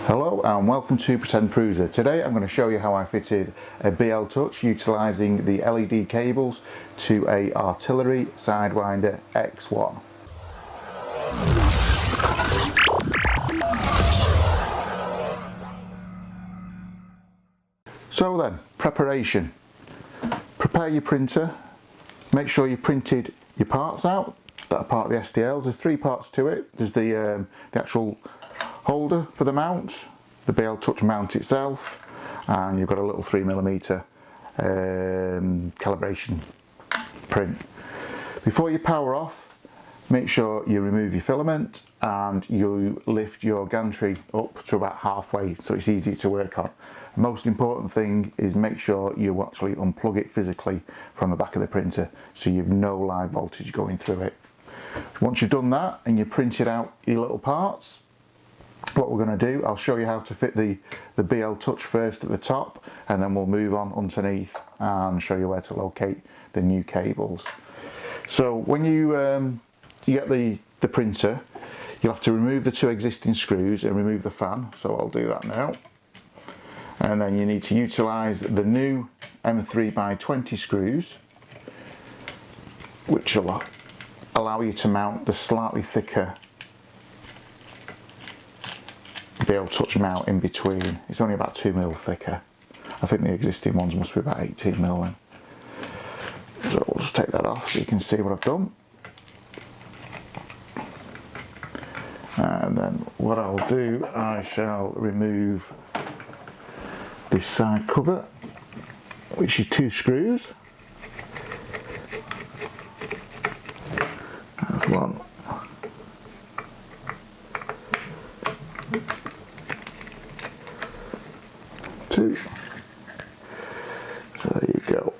Hello and welcome to Pretend Cruiser. Today I'm going to show you how I fitted a BLTouch utilising the LED cables to a Artillery Sidewinder X1. So then, preparation. Prepare your printer, make sure you printed your parts out that are part of the STLs. There's three parts to it. There's the actual holder for the mount, the BLTouch mount itself, and you've got a little 3mm calibration print. Before you power off, make sure you remove your filament and you lift your gantry up to about halfway so it's easy to work on. The most important thing is make sure you actually unplug it physically from the back of the printer so you've no live voltage going through it. Once you've done that and you printed out your little parts, what we're going to do, I'll show you how to fit the BLTouch first at the top, and then we'll move on underneath and show you where to locate the new cables. So when you get the printer, you'll have to remove the two existing screws and remove the fan, so I'll do that now. And then you need to utilise the new M3x20 screws, which will allow you to mount the slightly thicker BLTouch mount in between. It's only about 2mm thicker. I think the existing ones must be about 18mm then. So we'll just take that off so you can see what I've done. And then what I'll do, I shall remove this side cover, which is two screws. That's one. Two. So there you go.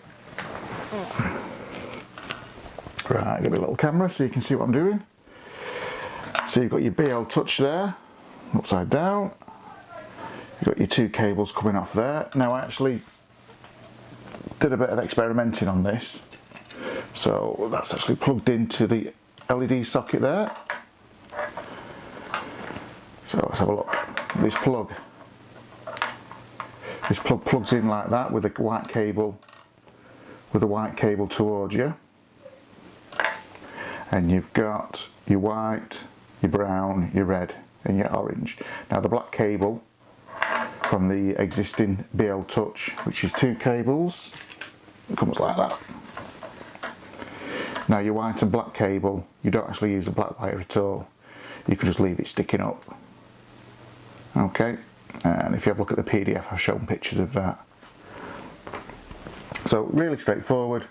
Right, get a little camera so you can see what I'm doing. So you've got your BLTouch there, upside down. You've got your two cables coming off there. Now I actually did a bit of experimenting on this. So that's actually plugged into the LED socket there. So let's have a look. This plug plugs in like that with a white cable, towards you, and you've got your white, your brown, your red and your orange. Now the black cable from the existing BLTouch, which is two cables, it comes like that. Now your white and black cable, you don't actually use a black wire at all, you can just leave it sticking up. Okay. And if you have a look at the PDF, I've shown pictures of that. So really straightforward.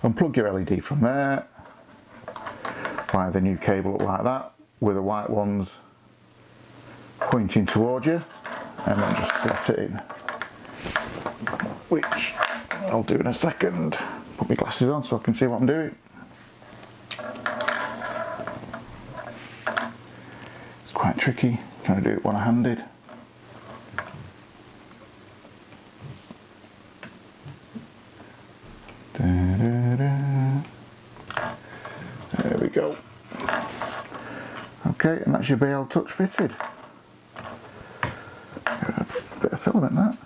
Unplug your LED from there, wire the new cable up like that with the white ones pointing towards you, and then just slot it in, which I'll do in a second. Put my glasses on so I can see what I'm doing. It's quite tricky trying to do it one-handed. There we go. Okay, and that's your BLTouch fitted. A bit of filament that.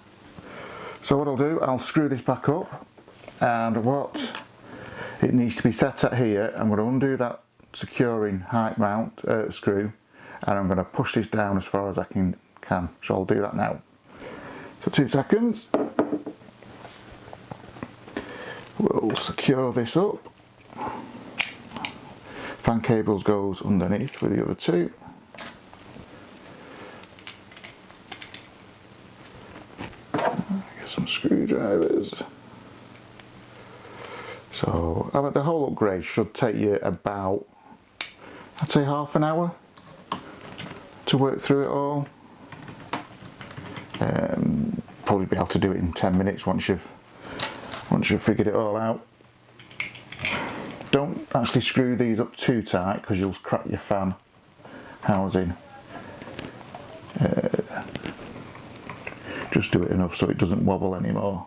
So what I'll do, I'll screw this back up, and what it needs to be set at here, I'm going to undo that securing height mount screw, and I'm going to push this down as far as I can. So I'll do that now. So 2 seconds. We'll secure this up. Fan cables goes underneath with the other two. Get some screwdrivers. So the whole upgrade should take you about, I'd say, half an hour to work through it all. Probably be able to do it in 10 minutes once you've figured it all out. Don't actually screw these up too tight because you'll crack your fan housing. Just do it enough so it doesn't wobble anymore.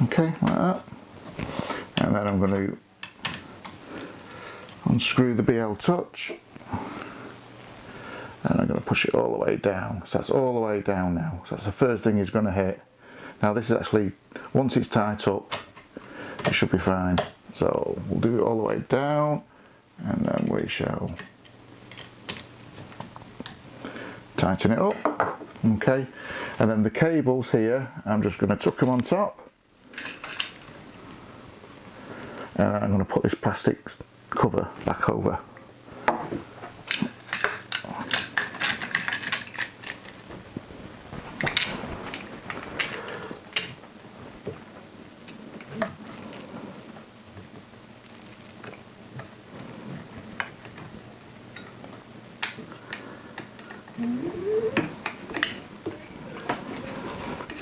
Okay, like that. And then I'm going to unscrew the BLTouch, and I'm going to push it all the way down. So that's all the way down now. So that's the first thing he's going to hit. Now this is actually, once it's tight up, it should be fine. So we'll do it all the way down, and then we shall tighten it up. Okay, and then the cables here, I'm just going to tuck them on top. And I'm going to put this plastic cover back over.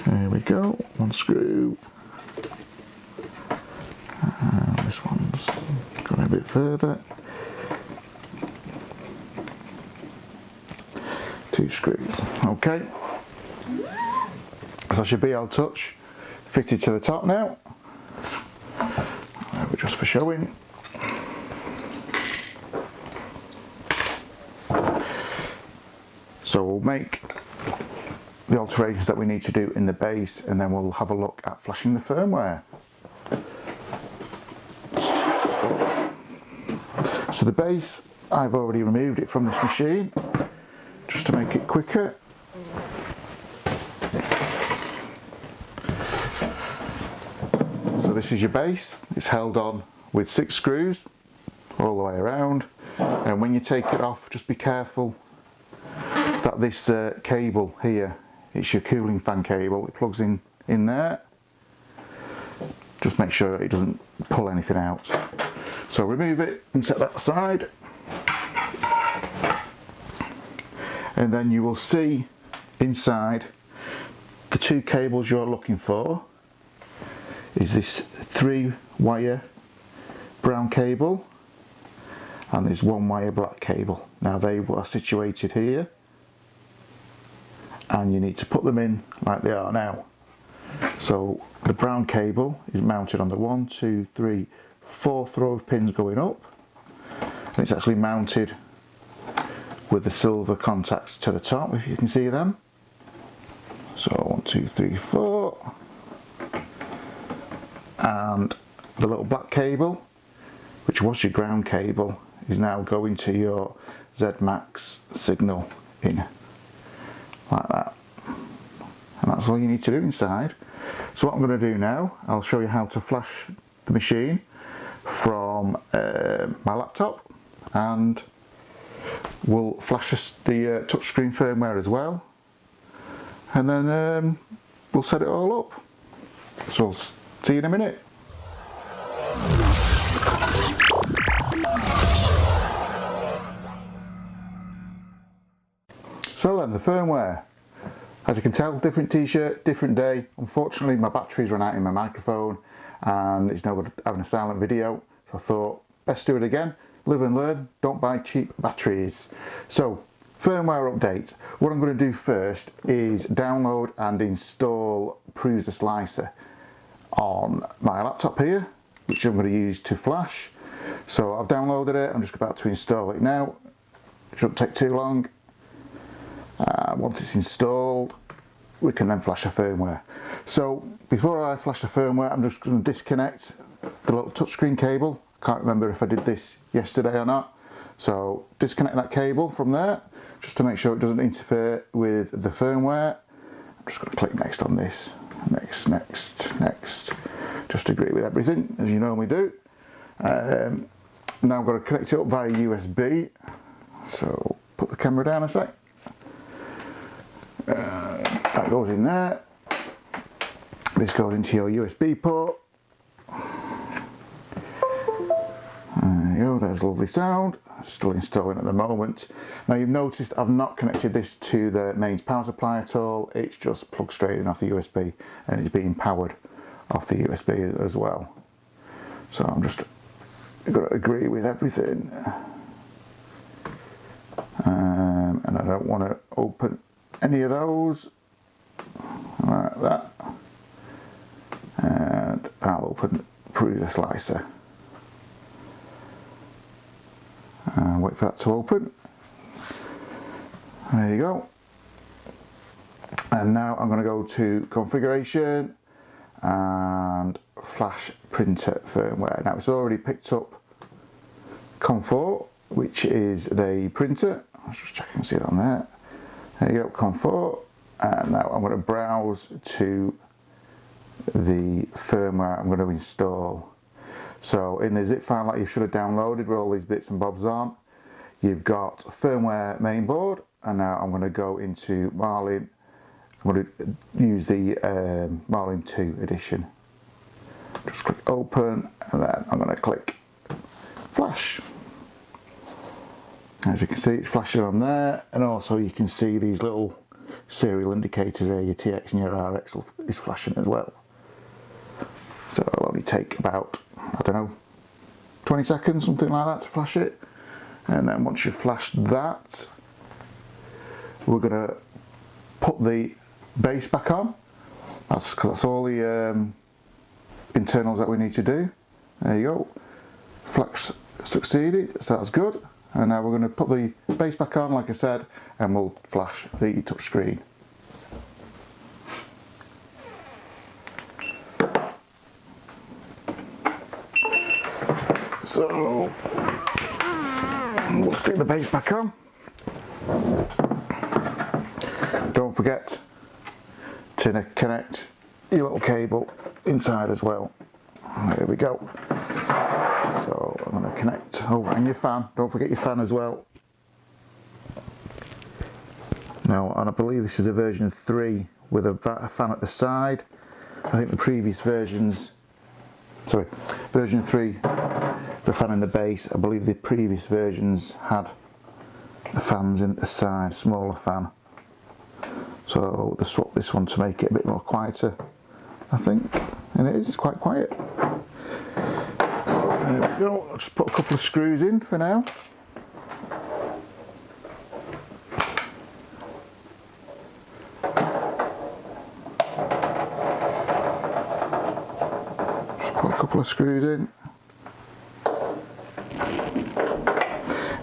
There we go, one screw. This one's going a bit further. 2 screws. Okay. So that's your BLTouch fitted to the top now. Just for showing. So we'll make the alterations that we need to do in the base, and then we'll have a look at flashing the firmware. So the base, I've already removed it from this machine just to make it quicker. So this is your base. It's held on with 6 screws all the way around, and when you take it off, just be careful that this cable here, it's your cooling fan cable, it plugs in there. Just make sure it doesn't pull anything out. So remove it and set that aside, and then you will see inside the 2 cables you're looking for is this 3-wire brown cable, and there's 1-wire black cable. Now they are situated here, and you need to put them in like they are now. So the brown cable is mounted on the 1, 2, 3, 4th row of pins going up, and it's actually mounted with the silver contacts to the top, if you can see them. So 1, 2, 3, 4, and the little black cable, which was your ground cable, is now going to your Z-Max signal in, like that. And that's all you need to do inside. So what I'm going to do now, I'll show you how to flash the machine from my laptop, and we'll flash the touchscreen firmware as well, and then we'll set it all up. So I'll see you in a minute. So then, the firmware. As you can tell, different t-shirt, different day. Unfortunately, my batteries ran out in my microphone, and it's now having a silent video. So I thought, best do it again. Live and learn, don't buy cheap batteries. So, firmware update. What I'm going to do first is download and install Prusa Slicer on my laptop here, which I'm going to use to flash. So I've downloaded it, I'm just about to install it now. It shouldn't take too long. Once it's installed, we can then flash the firmware. So before I flash the firmware, I'm just going to disconnect the little touchscreen cable. Can't remember if I did this yesterday or not. So disconnect that cable from there, just to make sure it doesn't interfere with the firmware. I'm just going to click next on this. Next, next, next. Just agree with everything, as you normally do. Now I'm going to connect it up via USB. So put the camera down a sec. That goes in there. This goes into your USB port. There you go, there's lovely sound. Still installing at the moment. Now you've noticed I've not connected this to the mains power supply at all. It's just plugged straight in off the USB, and it's being powered off the USB as well. So I'm just going to agree with everything. And I don't want to open any of those like that, and I'll open Prusa Slicer and wait for that to open. There you go. And now I'm going to go to configuration and flash printer firmware. Now it's already picked up COM4, which is the printer. Let's just check and see that on there. There you go, COM4. And now I'm going to browse to the firmware I'm going to install. So in the zip file that you should have downloaded with all these bits and bobs on, you've got firmware mainboard, and now I'm going to go into Marlin. I'm going to use the Marlin 2 edition. Just click open, and then I'm going to click flash. As you can see, it's flashing on there, and also you can see these little serial indicators there. Your TX and your RX is flashing as well. So it'll only take about, I don't know, 20 seconds, something like that, to flash it. And then once you've flashed that, we're going to put the base back on. That's because that's all the internals that we need to do. There you go. Flash succeeded, so that's good. And now we're going to put the base back on, like I said, and we'll flash the touchscreen. So we'll stick the base back on. Don't forget to connect your little cable inside as well. There we go. So I'm going to connect, oh, and your fan, don't forget your fan as well. Now, and I believe this is a version 3 with a fan at the side. I think the previous versions, sorry, version 3, the fan in the base, I believe the previous versions had the fans in the side, smaller fan. So they swapped this one to make it a bit more quieter, I think, and it is quite quiet. There we go, I'll just put a couple of screws in for now. Just put a couple of screws in.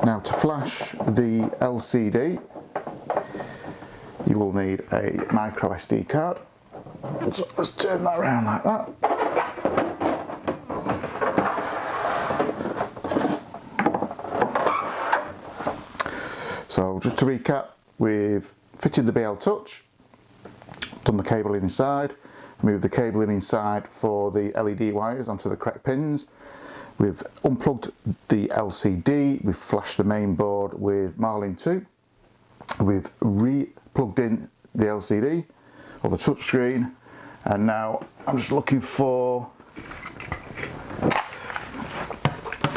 Now to flash the LCD, you will need a micro SD card. So let's turn that around like that. So just to recap, we've fitted the BLTouch, done the cabling inside, moved the cabling inside for the LED wires onto the correct pins. We've unplugged the LCD, we've flashed the main board with Marlin 2. We've re-plugged in the LCD or the touchscreen, and now I'm just looking for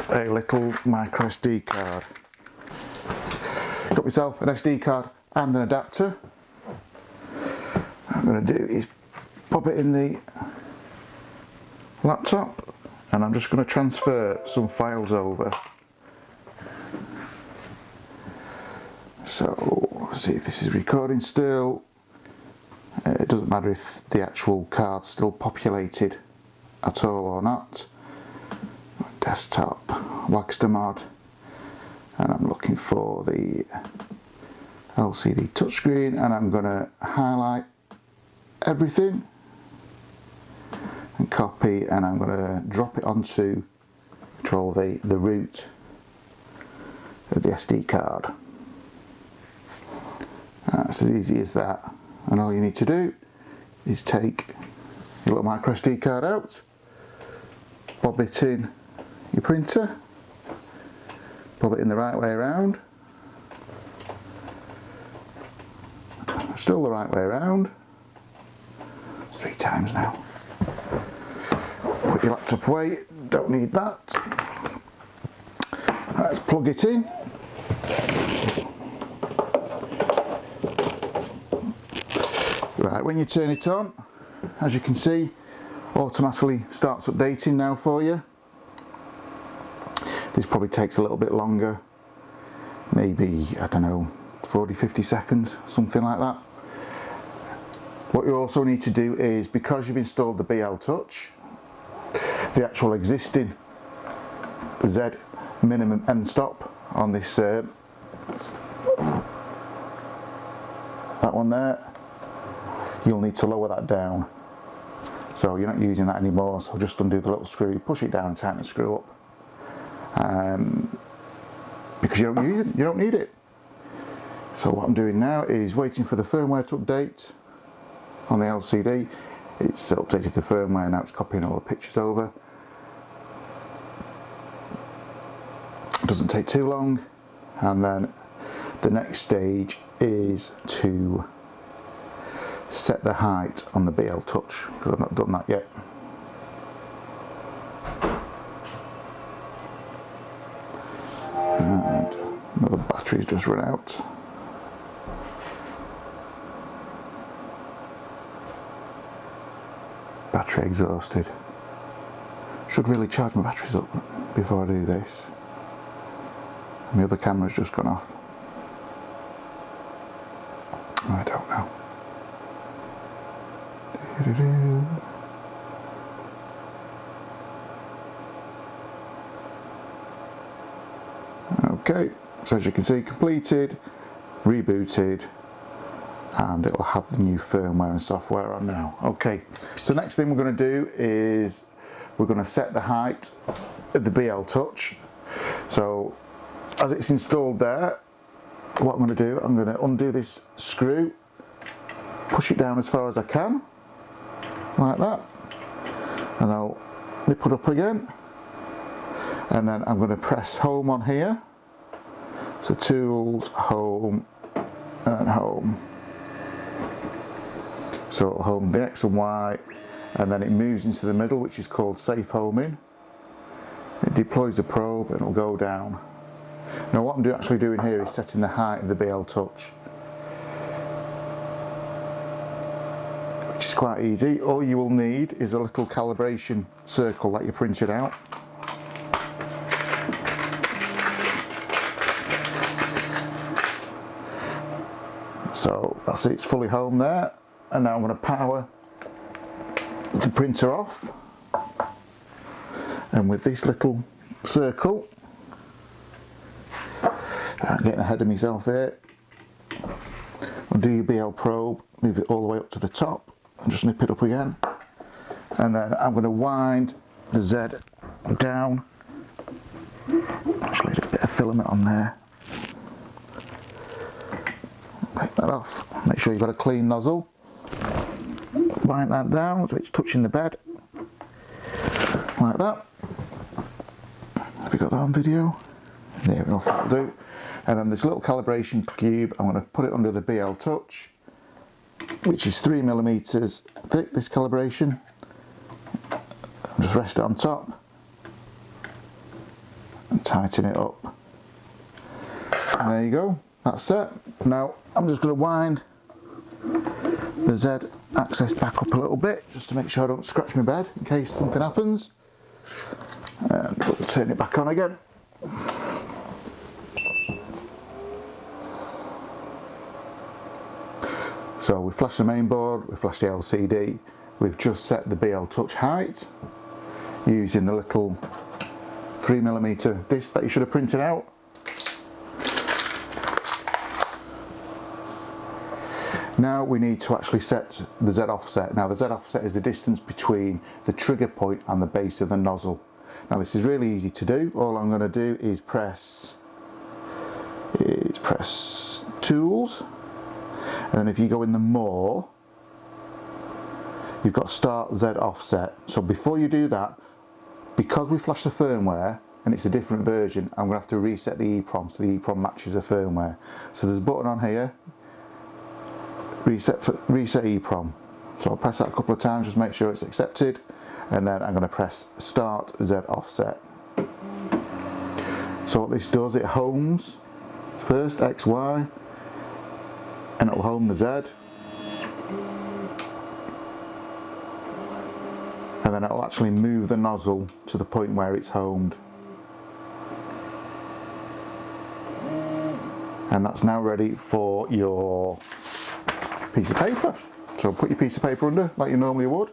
a little micro SD card. Got myself an SD card and an adapter. What I'm going to do is pop it in the laptop, and I'm just going to transfer some files over. So let's see if this is recording still. It doesn't matter if the actual card's still populated at all or not. Desktop, Waggster Mod, and I'm looking for the LCD touchscreen, and I'm going to highlight everything and copy, and I'm going to drop it onto Control V, the root of the SD card. That's as easy as that, and all you need to do is take your little micro SD card out, bob it in your printer, bob it in the right way around, still the right way around, 3 times now. Put your laptop away, don't need that. Let's plug it in. Right, when you turn it on, as you can see, automatically starts updating now for you. This probably takes a little bit longer, maybe, I don't know, 40-50 seconds, something like that. What you also need to do is, because you've installed the BLTouch, the actual existing Z minimum end stop on this that one there, you'll need to lower that down. So you're not using that anymore, so just undo the little screw, push it down and tighten the screw up. Because you don't use it, you don't need it. So what I'm doing now is waiting for the firmware to update on the LCD. It's updated the firmware, now it's copying all the pictures over. It doesn't take too long, and then the next stage is to set the height on the BLTouch, because I've not done that yet. And another battery's just run out. Battery exhausted. Should really charge my batteries up before I do this. And the other camera's just gone off. I don't know. Okay, so as you can see, completed, rebooted, and it'll have the new firmware and software on now. Okay, so next thing we're going to do is we're going to set the height of the BLTouch. So as it's installed there, what I'm going to do, I'm going to undo this screw, push it down as far as I can, like that, and I'll nip it up again, and then I'm going to press home on here. So tools, home, and home. So it'll home the X and Y, and then it moves into the middle, which is called safe homing. It deploys the probe and it'll go down. Now what I'm actually doing here is setting the height of the BLTouch, which is quite easy. All you will need is a little calibration circle that you printed out. So that's it, it's fully home there, and now I'm going to power the printer off, and with this little circle, I'm getting ahead of myself here, undo your BL probe, move it all the way up to the top and just nip it up again, and then I'm going to wind the Z down. Actually, a bit of filament on there. Take that off, make sure you've got a clean nozzle, wind that down so it's touching the bed, like that. Have you got that on video? Near enough, that'll do. And then this little calibration cube, I'm going to put it under the BLTouch, which is 3mm thick, this calibration. Just rest it on top and tighten it up. And there you go, that's set. Now I'm just going to wind the Z axis back up a little bit, just to make sure I don't scratch my bed in case something happens. And we'll turn it back on again. So we flashed the main board, we flashed the LCD, we've just set the BLTouch height using the little 3mm disc that you should have printed out. Now we need to actually set the Z offset. Now the Z offset is the distance between the trigger point and the base of the nozzle. Now this is really easy to do. All I'm going to do is press tools, and then if you go in the more, you've got start Z offset. So before you do that, because we flashed the firmware and it's a different version, I'm going to have to reset the EEPROM so the EEPROM matches the firmware. So there's a button on here, reset EEPROM. So I'll press that a couple of times, just make sure it's accepted, and then I'm going to press start Z offset. So what this does, it homes first X, Y, and it'll home the Z, and then it'll actually move the nozzle to the point where it's homed. And that's now ready for your piece of paper. So put your piece of paper under like you normally would,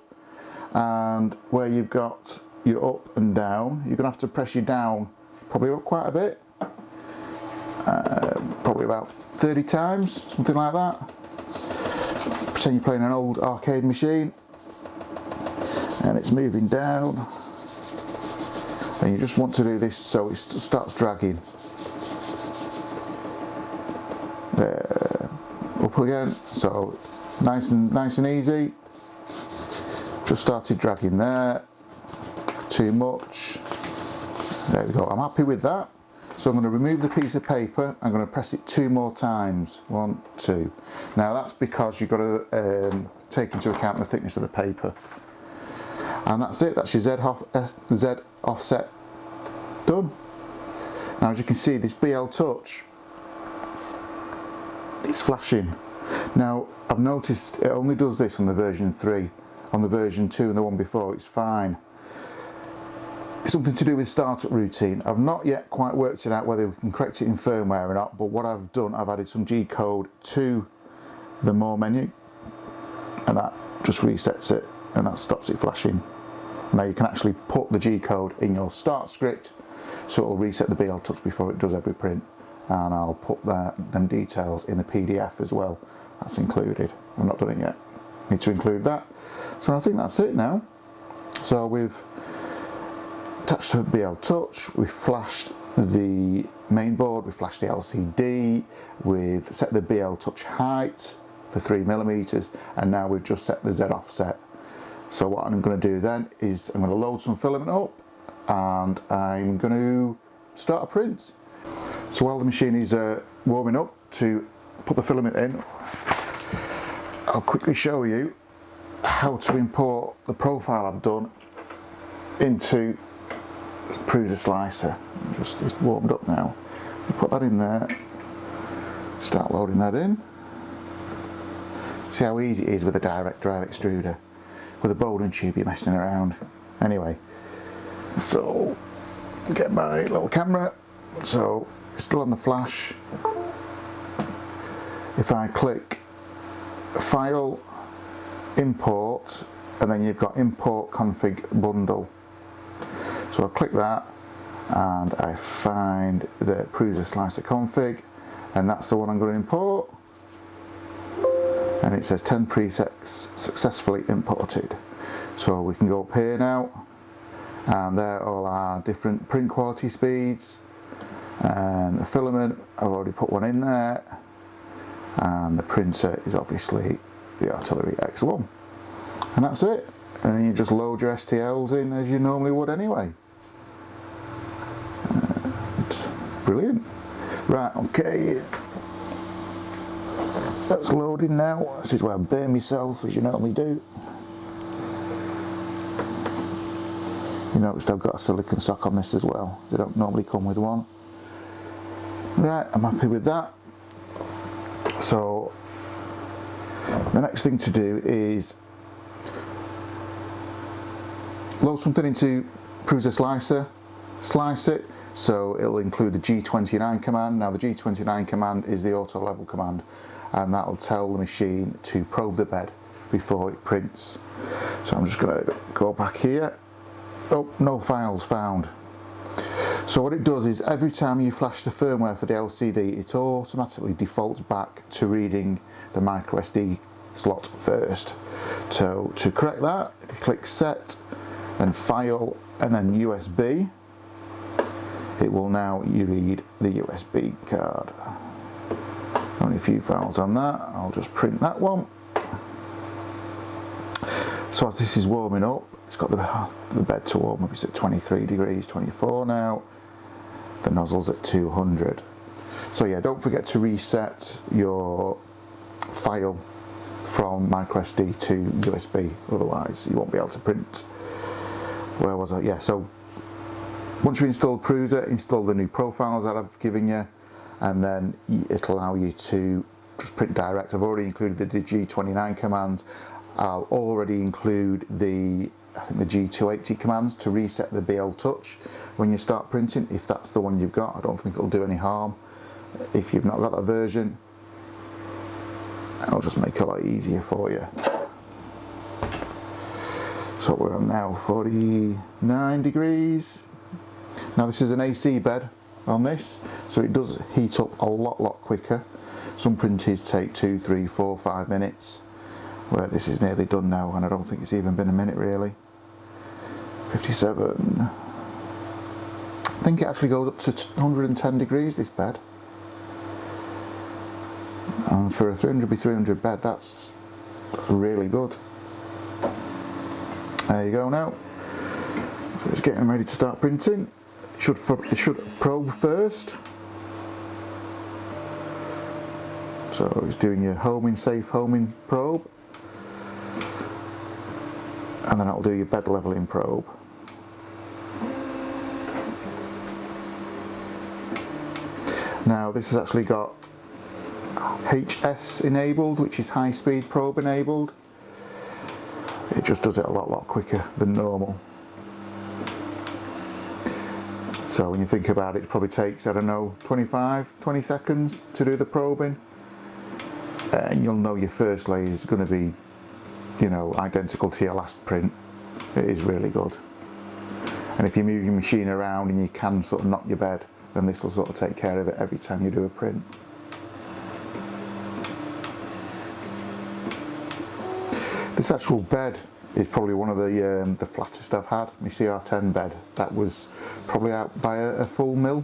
and where you've got your up and down, you're going to have to press you down probably up quite a bit, probably about 30 times, something like that. pretend you're playing an old arcade machine and it's moving down, and you just want to do this so it starts dragging. There, up again, so nice and easy. Just started dragging there, too much. There we go, I'm happy with that. So I'm going to remove the piece of paper, I'm going to press it 2 more times, 1, 2. Now that's because you've got to take into account the thickness of the paper. And that's it, that's your Z offset done. Now as you can see, this BLTouch, it's flashing. Now I've noticed it only does this on the version 3. On the version 2 and the one before it's fine. It's something to do with startup routine. I've not yet quite worked it out whether we can correct it in firmware or not, but what I've done, I've added some G code to the more menu, and that just resets it and that stops it flashing. Now you can actually put the G code in your start script, so it'll reset the BLTouch before it does every print, and I'll put them details in the PDF as well. That's included. I've not done it yet. Need to include that. So I think that's it now. So we've attached the BLTouch, we've flashed the main board, we've flashed the LCD, we've set the BLTouch height for 3mm, and now we've just set the Z offset. So what I'm going to do then is I'm going to load some filament up and I'm going to start a print. So while the machine is warming up to put the filament in, I'll quickly show you how to import the profile I've done into Prusa Slicer. It's warmed up now. You put that in there, start loading that in. See how easy it is with a direct drive extruder. With a Bowden tube you're messing around. Anyway, so get my little camera, so it's still on the flash. If I click File, Import, and then you've got Import Config Bundle. So I'll click that and I find the Prusa Slicer config, and that's the one I'm going to import. And it says 10 presets successfully imported. So we can go up here now, and there are all our different print quality speeds. And the filament, I've already put one in there. And the printer is obviously the Artillery X1. And that's it. And you just load your STLs in as you normally would anyway. And brilliant. Right, okay. That's loading now. This is where I burn myself, as you normally do. You noticed I've got a silicone sock on this as well. They don't normally come with one. Right, I'm happy with that. So the next thing to do is load something into Prusa Slicer, slice it, so it'll include the G29 command. Now the G29 command is the auto level command, and that'll tell the machine to probe the bed before it prints. So I'm just going to go back here. Oh, no files found. So what it does is every time you flash the firmware for the LCD, it automatically defaults back to reading the micro SD slot first. So to correct that, if you click Set, then File, and then USB, it will now read the USB card. Only a few files on that. I'll just print that one. So as this is warming up, it's got the bed to warm up. It's at 23 degrees, 24 now. The nozzle's at 200. So yeah, don't forget to reset your file from microSD to USB, otherwise you won't be able to print. Where was I? Yeah, so once you install Prusa, install the new profiles that I've given you, and then it'll allow you to just print direct. I've already included the G29 commands. I'll already include I think the G280 commands to reset the BLTouch when you start printing, if that's the one you've got. I don't think it'll do any harm if you've not got that version. I'll just make it a lot easier for you. So we're on now 49 degrees. Now this is an AC bed on this, so it does heat up a lot quicker. Some printers take 2, 3, 4, 5 minutes. where this is nearly done now, and I don't think it's even been a minute really. 57. I think it actually goes up to 110 degrees, this bed. And for a 300 by 300 bed, that's really good. There you go now. So it's getting ready to start printing. It should probe first. So it's doing your safe homing probe. And then it'll do your bed leveling probe. Now this has actually got HS enabled, which is high speed probe enabled. It just does it a lot quicker than normal. So when you think about it, it probably takes, I don't know, 20 seconds to do the probing. And you'll know your first layer is going to be, you know, identical to your last print. It is really good. And if you move your machine around and you can sort of knock your bed, then this will sort of take care of it every time you do a print. This actual bed is probably one of the flattest I've had. My CR10 bed, that was probably out by a full mil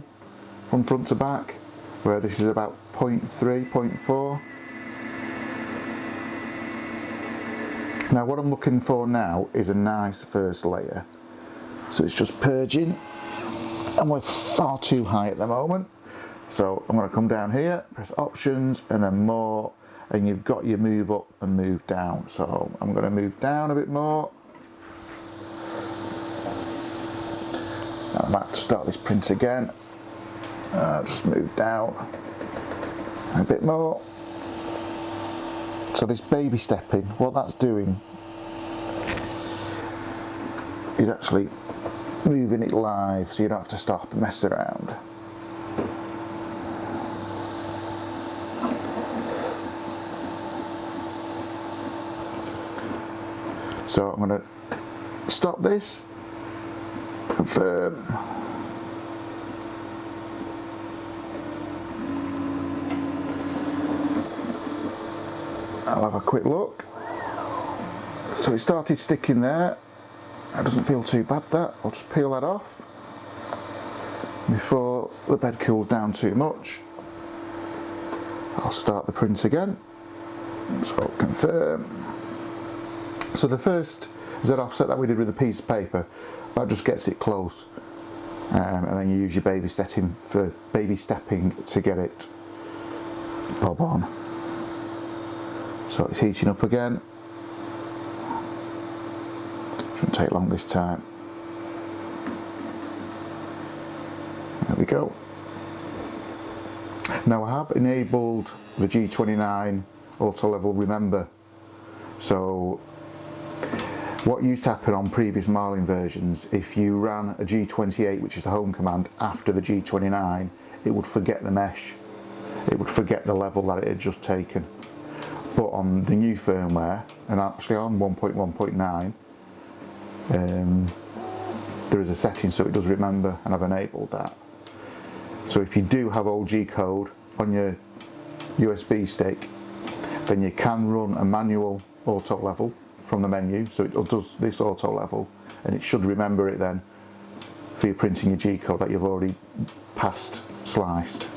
from front to back, where this is about 0.3, 0.4. Now what I'm looking for now is a nice first layer. So it's just purging, and we're far too high at the moment. So I'm going to come down here, press options, and then more, and you've got your move up and move down. So I'm going to move down a bit more. I might have to start this print again. Just move down a bit more. So this baby stepping, what that's doing is actually moving it live, so you don't have to stop and mess around. So I'm going to stop this, confirm. I'll have a quick look. So it started sticking there. That doesn't feel too bad, that. I'll just peel that off before the bed cools down too much. I'll start the print again. So confirm. So the first Z offset that we did with a piece of paper, that just gets it close. And then you use your baby stepping to get it bob on. So it's heating up again. Shouldn't take long this time. There we go. Now I have enabled the G29 auto level remember. So what used to happen on previous Marlin versions, if you ran a G28, which is the home command, after the G29, it would forget the mesh. It would forget the level that it had just taken. But on the new firmware, and actually on 1.1.9, there is a setting so it does remember, and I've enabled that. So if you do have old G code on your USB stick, then you can run a manual auto level from the menu, so it does this auto level, and it should remember it then for your printing your G code that you've already passed sliced.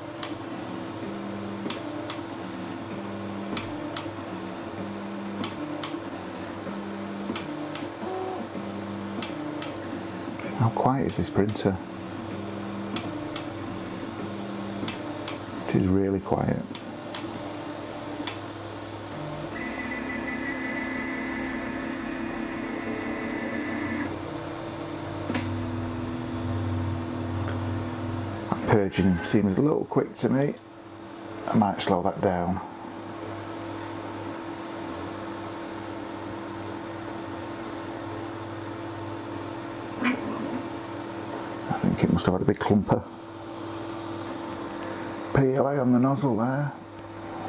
How quiet is this printer? It is really quiet. That purging seems a little quick to me. I might slow that down. I think it must have had a big clumper. PLA on the nozzle there.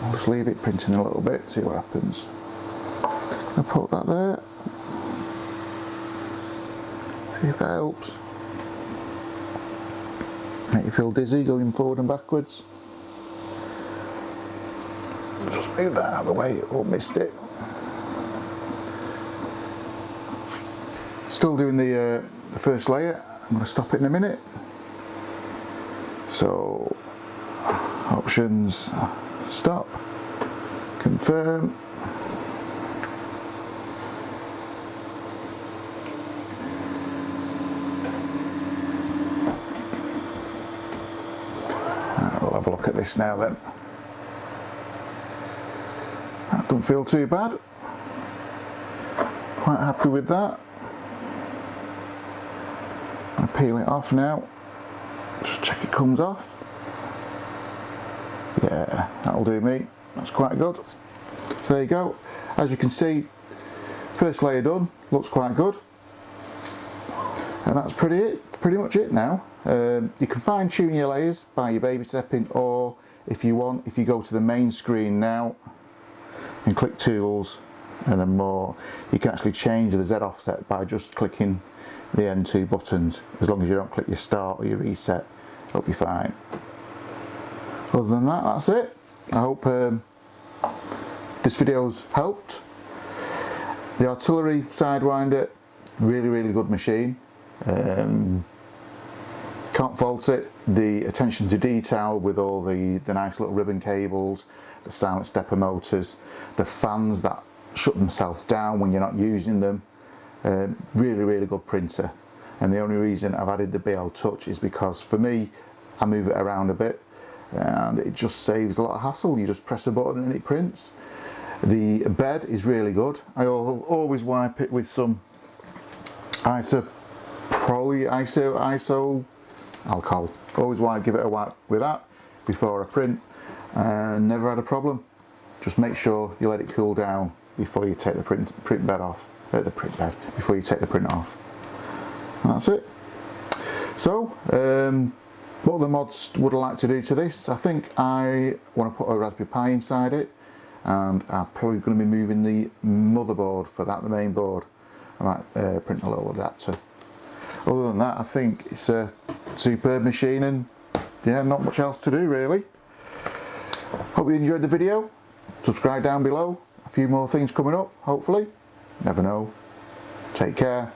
I'll just leave it printing a little bit, see what happens. I'll put that there. See if that helps. Make you feel dizzy going forward and backwards. Just move that out of the way, it won't miss it. Still doing the first layer. I'm going to stop it in a minute. So, options, stop, confirm. We'll have a look at this now then. That doesn't feel too bad. Quite happy with that. I'll peel it off now. Just check it comes off. Yeah, that'll do me. That's quite good. So there you go. As you can see, first layer done. Looks quite good. And that's pretty much it now. You can fine tune your layers by your baby stepping, or if you want, if you go to the main screen now and click tools and then more, you can actually change the Z offset by just clicking the N2 buttons. As long as you don't click your start or your reset, it'll be fine. Other than that, that's it. I hope this video's helped. The Artillery Sidewinder, really good machine. Can't fault it. The attention to detail with all the nice little ribbon cables, the silent stepper motors, the fans that shut themselves down when you're not using them. Really good printer. And the only reason I've added the BLTouch is because for me, I move it around a bit and it just saves a lot of hassle. You just press a button and it prints. The bed is really good. I always wipe it with some ISO alcohol. Always give it a wipe with that before I print, and never had a problem. Just make sure you let it cool down before you take the print bed off. Before you take the print off. And that's it. So, what other mods would I like to do to this? I think I want to put a Raspberry Pi inside it, and I'm probably going to be moving the motherboard for that, the main board. I might print a little adapter. Other than that, I think it's a superb machine, and yeah, not much else to do really. Hope you enjoyed the video. Subscribe down below. A few more things coming up, hopefully. Never know. Take care.